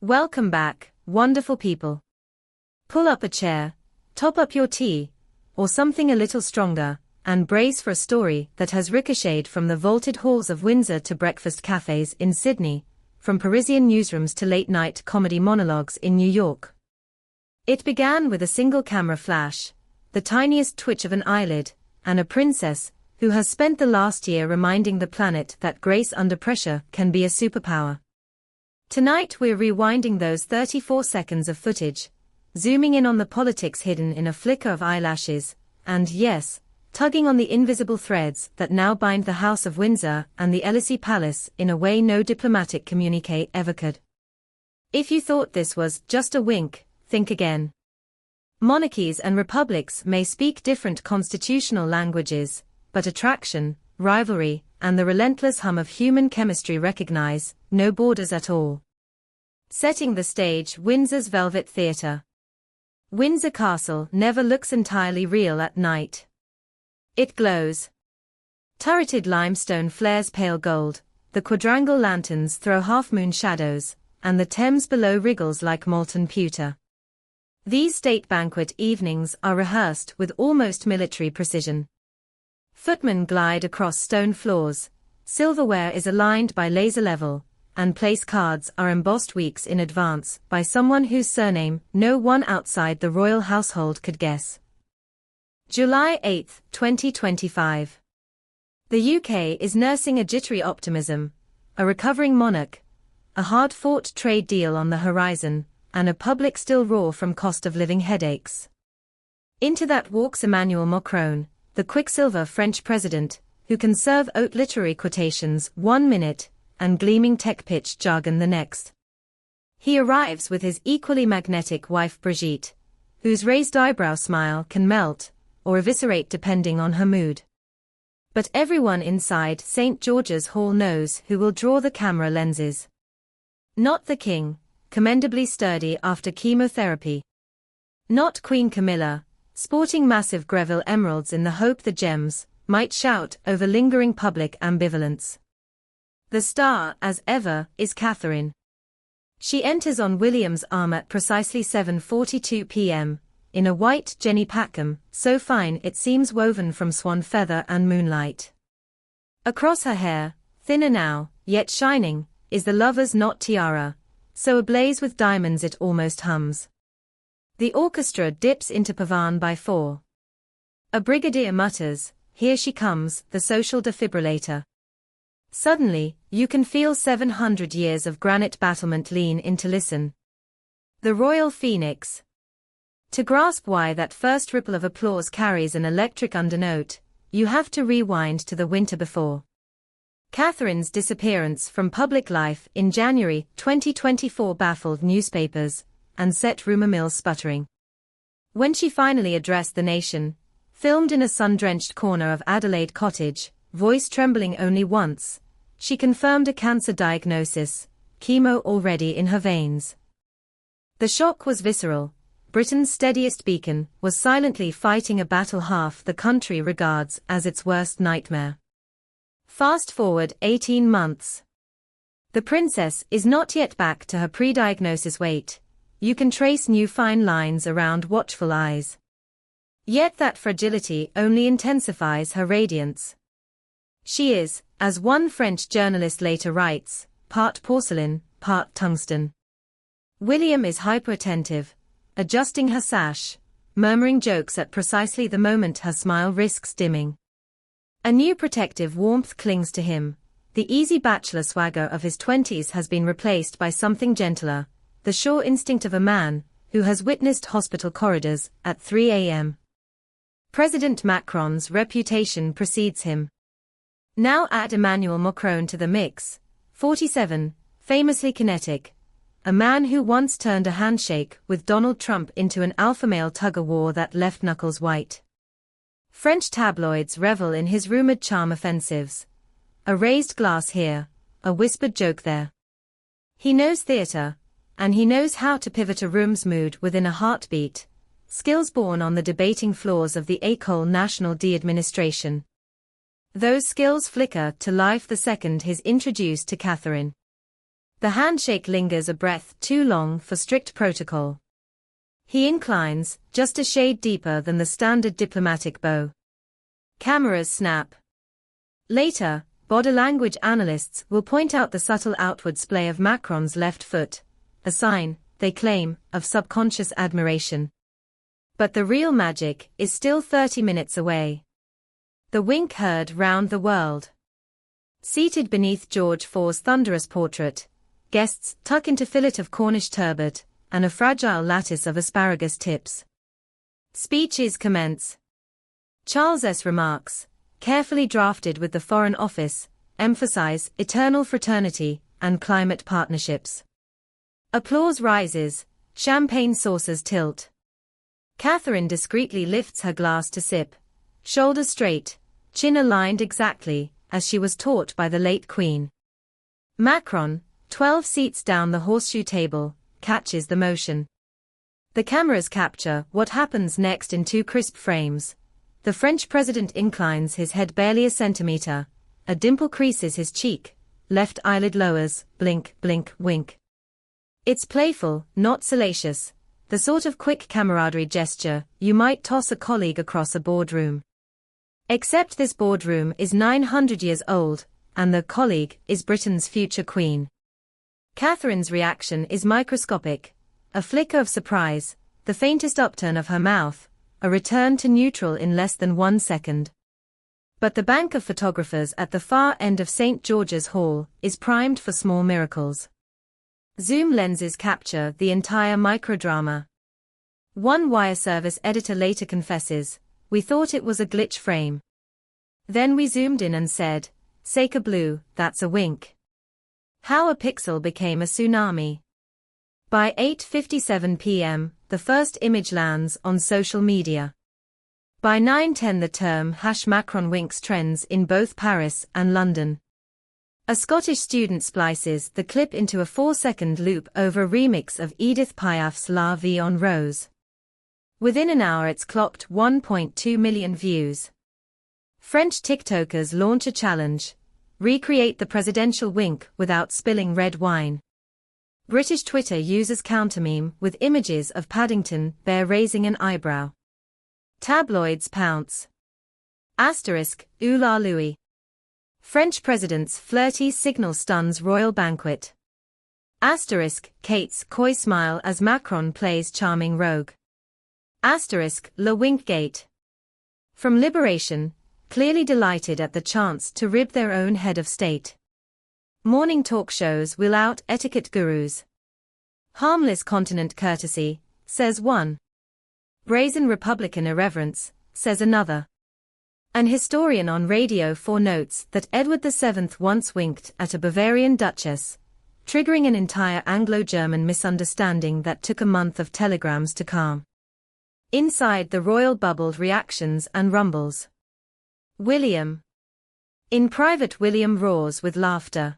Welcome back, wonderful people. Pull up a chair, top up your tea, or something a little stronger, and brace for a story that has ricocheted from the vaulted halls of Windsor to breakfast cafes in Sydney, from Parisian newsrooms to late-night comedy monologues in New York. It began with a single camera flash, the tiniest twitch of an eyelid, and a princess who has spent the last year reminding the planet that grace under pressure can be a superpower. Tonight we're rewinding those 34 seconds of footage, zooming in on the politics hidden in a flicker of eyelashes, and yes, tugging on the invisible threads that now bind the House of Windsor and the Elysee Palace in a way no diplomatic communique ever could. If you thought this was just a wink, think again. Monarchies and republics may speak different constitutional languages, but attraction, rivalry, and the relentless hum of human chemistry recognize no borders at all. Setting the stage, Windsor's Velvet Theatre. Windsor Castle never looks entirely real at night. It glows. Turreted limestone flares pale gold, the quadrangle lanterns throw half-moon shadows, and the Thames below wriggles like molten pewter. These state banquet evenings are rehearsed with almost military precision. Footmen glide across stone floors, silverware is aligned by laser level, and place cards are embossed weeks in advance by someone whose surname no one outside the royal household could guess. July 8, 2025. The UK is nursing a jittery optimism, a recovering monarch, a hard-fought trade deal on the horizon, and a public still raw from cost of living headaches. Into that walks Emmanuel Macron, the quicksilver French president, who can serve haute literary quotations 1 minute, and gleaming tech-pitch jargon the next. He arrives with his equally magnetic wife Brigitte, whose raised eyebrow smile can melt, or eviscerate depending on her mood. But everyone inside St. George's Hall knows who will draw the camera lenses. Not the king, commendably sturdy after chemotherapy. Not Queen Camilla, sporting massive Greville emeralds in the hope the gems might shout over lingering public ambivalence. The star, as ever, is Catherine. She enters on William's arm at precisely 7:42 p.m., in a white Jenny Packham, so fine it seems woven from swan feather and moonlight. Across her hair, thinner now, yet shining, is the lover's knot tiara, so ablaze with diamonds it almost hums. The orchestra dips into Pavan by 4. A brigadier mutters, "Here she comes, the social defibrillator." Suddenly, you can feel 700 years of granite battlement lean in to listen. The Royal Phoenix. To grasp why that first ripple of applause carries an electric undernote, you have to rewind to the winter before. Catherine's disappearance from public life in January 2024 baffled newspapers and set rumour mills sputtering. When she finally addressed the nation, filmed in a sun-drenched corner of Adelaide Cottage, voice trembling only once, she confirmed a cancer diagnosis, chemo already in her veins. The shock was visceral. Britain's steadiest beacon was silently fighting a battle half the country regards as its worst nightmare. Fast forward 18 months. The princess is not yet back to her pre-diagnosis weight. You can trace new fine lines around watchful eyes. Yet that fragility only intensifies her radiance. She is, as one French journalist later writes, part porcelain, part tungsten. William is hyper-attentive, adjusting her sash, murmuring jokes at precisely the moment her smile risks dimming. A new protective warmth clings to him. The easy bachelor swagger of his 20s has been replaced by something gentler, the sure instinct of a man who has witnessed hospital corridors at 3 a.m. President Macron's reputation precedes him. Now add Emmanuel Macron to the mix, 47, famously kinetic, a man who once turned a handshake with Donald Trump into an alpha male tug-of-war that left knuckles white. French tabloids revel in his rumored charm offensives. A raised glass here, a whispered joke there. He knows theater, and he knows how to pivot a room's mood within a heartbeat, skills born on the debating floors of the École Nationale d'Administration. Those skills flicker to life the second he's introduced to Catherine. The handshake lingers a breath too long for strict protocol. He inclines, just a shade deeper than the standard diplomatic bow. Cameras snap. Later, body language analysts will point out the subtle outward splay of Macron's left foot, a sign, they claim, of subconscious admiration. But the real magic is still 30 minutes away. The wink heard round the world. Seated beneath George IV's thunderous portrait, guests tuck into fillet of Cornish turbot and a fragile lattice of asparagus tips. Speeches commence. Charles' remarks, carefully drafted with the Foreign Office, emphasize eternal fraternity and climate partnerships. Applause rises, champagne saucers tilt. Catherine discreetly lifts her glass to sip, shoulders straight, chin aligned exactly, as she was taught by the late Queen. Macron, 12 seats down the horseshoe table, catches the motion. The cameras capture what happens next in 2 crisp frames. The French president inclines his head barely a centimeter, a dimple creases his cheek, left eyelid lowers, blink, blink, wink. It's playful, not salacious, the sort of quick camaraderie gesture you might toss a colleague across a boardroom. Except this boardroom is 900 years old, and the colleague is Britain's future queen. Catherine's reaction is microscopic, a flicker of surprise, the faintest upturn of her mouth, a return to neutral in less than 1 second. But the bank of photographers at the far end of St. George's Hall is primed for small miracles. Zoom lenses capture the entire microdrama. One wire service editor later confesses, "We thought it was a glitch frame. Then we zoomed in and said, sacre bleu, that's a wink." How a pixel became a tsunami. By 8:57 p.m., the first image lands on social media. By 9:10 the term #Macron winks trends in both Paris and London. A Scottish student splices the clip into a 4-second loop over a remix of Edith Piaf's La Vie en Rose. Within an hour it's clocked 1.2 million views. French TikTokers launch a challenge. Recreate the presidential wink without spilling red wine. British Twitter uses countermeme with images of Paddington Bear raising an eyebrow. Tabloids pounce. Asterisk, Oula Louis. French president's flirty signal stuns royal banquet. Asterisk, Kate's coy smile as Macron plays charming rogue. Asterisk, Le Winkgate. From Liberation, clearly delighted at the chance to rib their own head of state. Morning talk shows will out etiquette gurus. Harmless continent courtesy, says one. Brazen Republican irreverence, says another. An historian on Radio 4 notes that Edward VII once winked at a Bavarian duchess, triggering an entire Anglo-German misunderstanding that took a month of telegrams to calm. Inside the royal bubbled reactions and rumbles. William. In private William roars with laughter.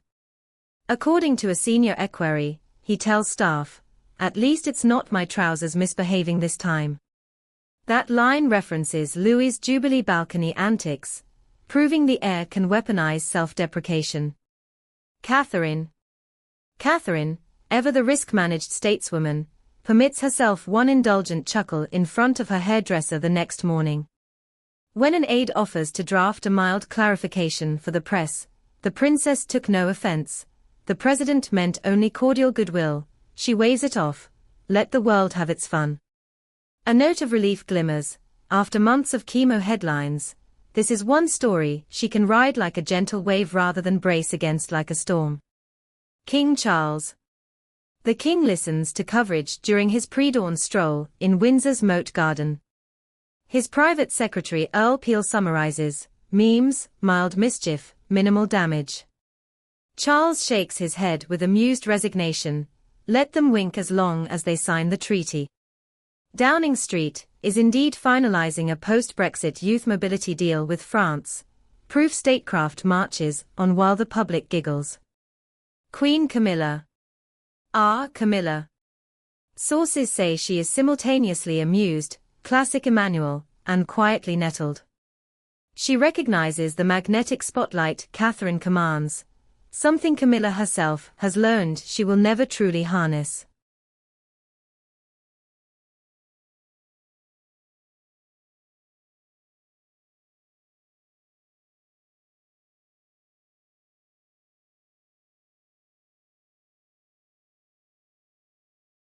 According to a senior equerry, he tells staff, "At least it's not my trousers misbehaving this time." That line references Louis's Jubilee balcony antics, proving the heir can weaponize self-deprecation. Catherine. Catherine, ever the risk-managed stateswoman, permits herself one indulgent chuckle in front of her hairdresser the next morning. When an aide offers to draft a mild clarification for the press, the princess took no offense. The president meant only cordial goodwill. She waves it off. Let the world have its fun. A note of relief glimmers. After months of chemo headlines, this is one story she can ride like a gentle wave rather than brace against like a storm. King Charles. The king listens to coverage during his pre-dawn stroll in Windsor's moat garden. His private secretary Earl Peel summarizes, memes, mild mischief, minimal damage. Charles shakes his head with amused resignation. Let them wink as long as they sign the treaty. Downing Street is indeed finalizing a post-Brexit youth mobility deal with France. Proof statecraft marches on while the public giggles. Queen Camilla. Camilla. Sources say she is simultaneously amused, classic Emmanuel, and quietly nettled. She recognizes the magnetic spotlight Catherine commands, something Camilla herself has learned she will never truly harness.